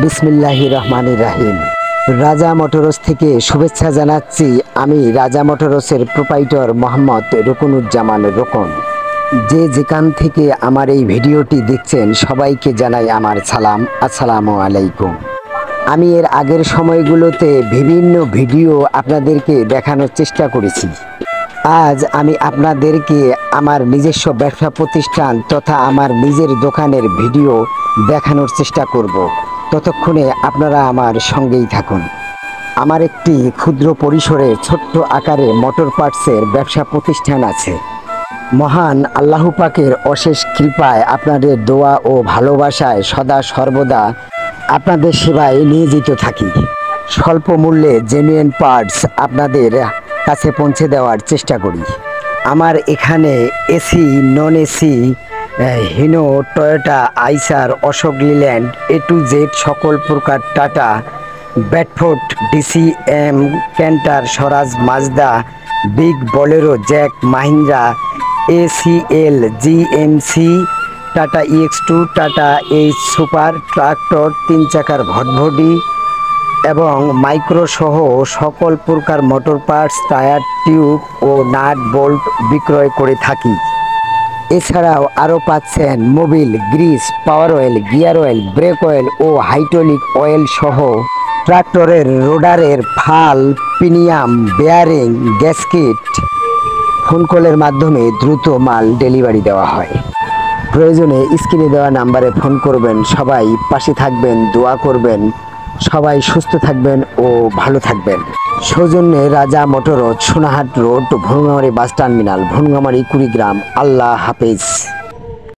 বিসমিল্লাহির রহমানির রাহিম। রাজা মোটরস থেকে শুভেচ্ছা জানাচ্ছি। আমি রাজা মোটরসের প্রোপাইটর মোহাম্মদ রুকনুজ্জামান রোকন। যে যেখান থেকে আমার এই ভিডিওটি দেখছেন সবাইকে জানাই আমার সালাম, আসসালামু আলাইকুম। আমি এর আগের সময়গুলোতে বিভিন্ন ভিডিও আপনাদেরকে দেখানোর চেষ্টা করেছি। আজ আমি আপনাদেরকে আমার নিজস্ব ব্যবসা প্রতিষ্ঠান তথা আমার নিজের দোকানের ভিডিও দেখানোর চেষ্টা করব। ততক্ষণে আপনারা আমার সঙ্গেই থাকুন। আমার একটি ক্ষুদ্র পরিসরে ছোট্ট আকারে মোটর পার্টসের ব্যবসা প্রতিষ্ঠান আছে। মহান আল্লাহ পাকের অশেষ কৃপায় আপনাদের দোয়া ও ভালোবাসায় সদা সর্বদা আপনাদের সেবায় নিয়োজিত থাকি। স্বল্প মূল্যে জেনুইন পার্টস আপনাদের কাছে পৌঁছে দেওয়ার চেষ্টা করি। আমার এখানে AC, non AC, Hino, Toyota, Eicher, Ashok Leyland, A to Z সকল প্রকার Tata, Bedford, DCM, Canter, Swaraj, Mazda, big, Bolero, Jack, Mahindra, ACL, GMC, Tata EX2, Tata H super, tractor, 3 চাকার ভটভটি এবং মাইক্রো সহ সকল প্রকার মোটর পার্টস, টায়ার, টিউব ও নাট বোল্ট বিক্রয় করে থাকি। এছাড়াও আরও পাচ্ছেন Mobil, grease, power oil, gear oil, brake oil ও হাইড্রোলিক অয়েল সহ ট্রাক্টরের রোডারের ফাল, পিনিয়াম, বেয়ারিং, গ্যাসকিট। ফোন কলের মাধ্যমে দ্রুত মাল ডেলিভারি দেওয়া হয়। প্রয়োজনে স্ক্রিনে দেওয়া নাম্বারে ফোন করবেন। সবাই পাশে থাকবেন, দোয়া করবেন। সবাই সুস্থ থাকবেন ও ভালো থাকবেন। সৌজন্যে Raja motors, Sonahat road, Bhurungamari bus terminal, Bhurungamari Kurigram. আল্লাহ হাফেজ।